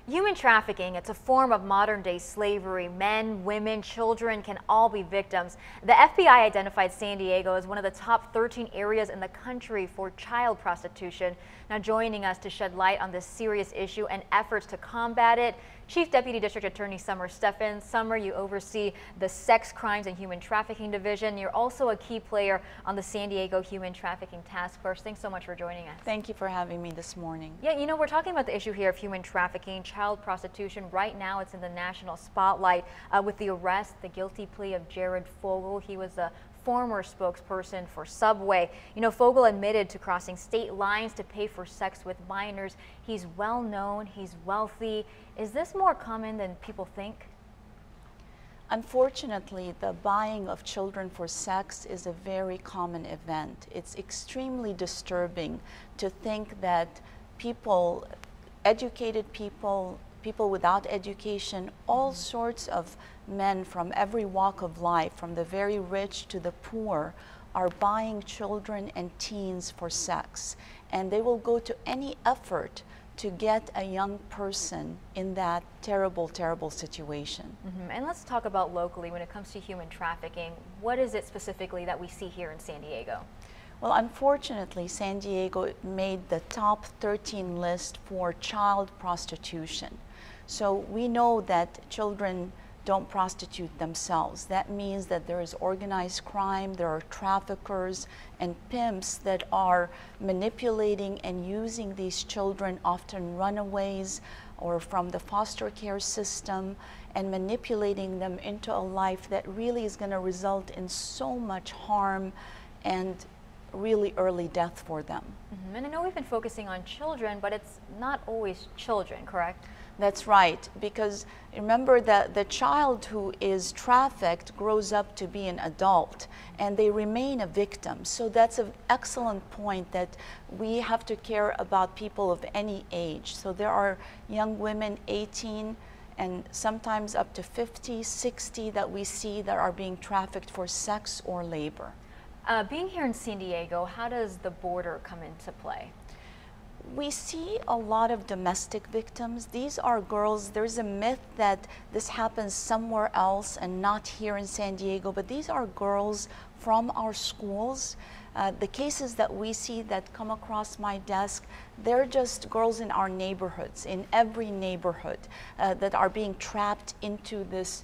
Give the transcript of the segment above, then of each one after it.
Human trafficking, it's a form of modern-day slavery. Men, women, children can all be victims. The FBI identified San Diego as one of the top 13 areas in the country for child prostitution. Now joining us to shed light on this serious issue and efforts to combat it, Chief Deputy District Attorney Stephan. Summer, you oversee the Sex Crimes and Human Trafficking Division. You're also a key player on the San Diego Human Trafficking Task Force. Thanks so much for joining us. Thank you for having me this morning. Yeah, you know, we're talking about the issue here of human trafficking, child prostitution. Right now, it's in the national spotlight with the arrest, the guilty plea of Jared Fogle. He was a former spokesperson for Subway. You know, Fogle admitted to crossing state lines to pay for sex with minors. He's well known, he's wealthy. Is this more common than people think? Unfortunately, the buying of children for sex is a very common event. It's extremely disturbing to think that people, educated people, people without education, all sorts of men from every walk of life, from the very rich to the poor, are buying children and teens for sex. And they will go to any effort to get a young person in that terrible, terrible situation. And let's talk about locally when it comes to human trafficking. What is it specifically that we see here in San Diego? Well, unfortunately, San Diego made the top 13 list for child prostitution. So we know that children don't prostitute themselves. That means that there is organized crime, there are traffickers and pimps that are manipulating and using these children, often runaways or from the foster care system, and manipulating them into a life that really is going to result in so much harm and really early death for them. And I know we've been focusing on children, but it's not always children, correct? That's right, because remember that the child who is trafficked grows up to be an adult and they remain a victim. So that's an excellent point, that we have to care about people of any age. So there are young women 18 and sometimes up to 50, 60 that we see that are being trafficked for sex or labor. Being here in San Diego, how does the border come into play? We see a lot of domestic victims. These are girls. There's a myth that this happens somewhere else and not here in San Diego, but these are girls from our schools. The cases that we see that come across my desk, they're just girls in our neighborhoods, in every neighborhood, that are being trapped into this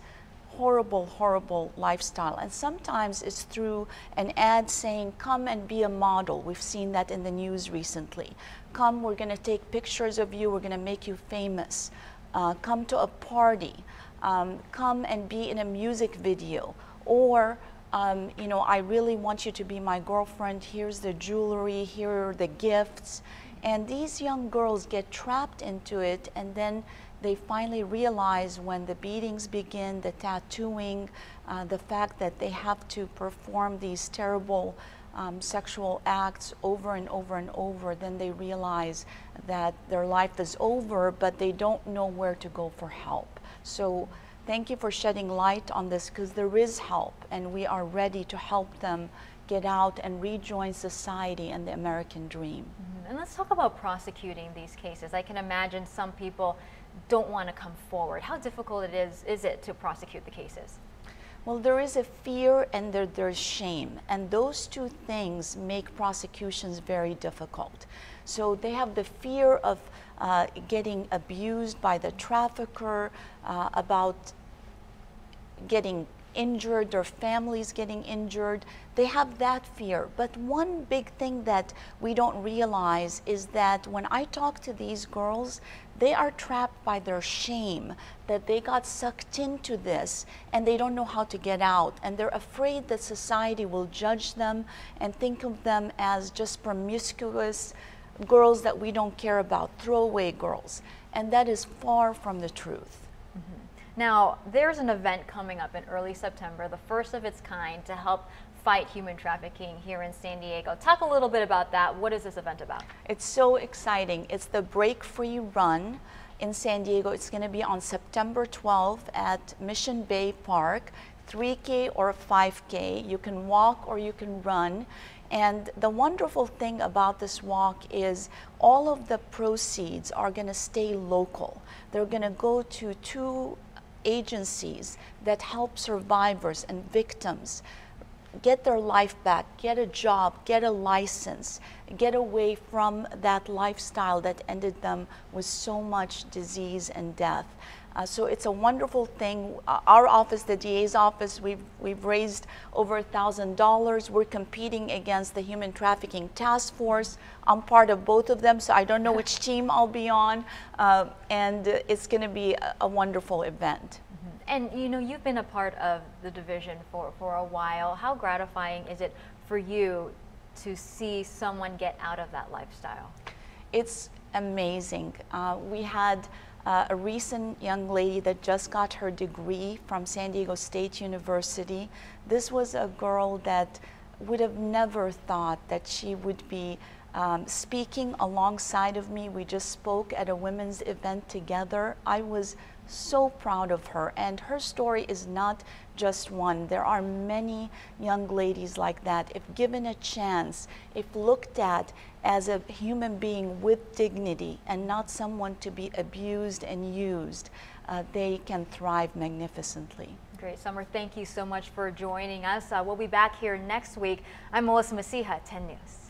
horrible, horrible lifestyle. And sometimes it's through an ad saying, come and be a model. We've seen that in the news recently. Come, we're going to take pictures of you, we're going to make you famous. Come to a party. Come and be in a music video. Or, you know, I really want you to be my girlfriend. Here's the jewelry, here are the gifts. And these young girls get trapped into it, and then they finally realize when the beatings begin, the tattooing, the fact that they have to perform these terrible sexual acts over and over and over, then they realize that their life is over, but they don't know where to go for help. So thank you for shedding light on this, because there is help and we are ready to help them get out and rejoin society and the American dream. And let's talk about prosecuting these cases. I can imagine some people don't want to come forward. How difficult is it to prosecute the cases? Well, there is a fear and there's shame, and those two things make prosecutions very difficult. So they have the fear of getting abused by the trafficker, about getting injured, their families getting injured. They have that fear. But one big thing that we don't realize is that when I talk to these girls, they are trapped by their shame, that they got sucked into this and they don't know how to get out. And they're afraid that society will judge them and think of them as just promiscuous girls that we don't care about, throwaway girls. And that is far from the truth. Now, there's an event coming up in early September, the first of its kind, to help fight human trafficking here in San Diego. Talk a little bit about that. What is this event about? It's so exciting. It's the Break Free Run in San Diego. It's going to be on September 12th at Mission Bay Park, 3K or 5K. You can walk or you can run. And the wonderful thing about this walk is all of the proceeds are going to stay local. They're going to go to 2 agencies that help survivors and victims get their life back, get a job, get a license, get away from that lifestyle that ended them with so much disease and death. So it's a wonderful thing. Our office, the DA's office, we've raised over $1,000. We're competing against the Human Trafficking Task Force. I'm part of both of them, so I don't know which team I'll be on. And it's going to be a wonderful event. And you know, you've been a part of the division for a while. How gratifying is it for you to see someone get out of that lifestyle? It's amazing. We had a recent young lady that just got her degree from San Diego State University. This was a girl that would have never thought that she would be speaking alongside of me. We just spoke at a women's event together. I was so proud of her, and her story is not just one. There are many young ladies like that. If given a chance, if looked at as a human being with dignity and not someone to be abused and used, they can thrive magnificently. Great. Summer, thank you so much for joining us. We'll be back here next week. I'm Melissa Masiha, 10 News.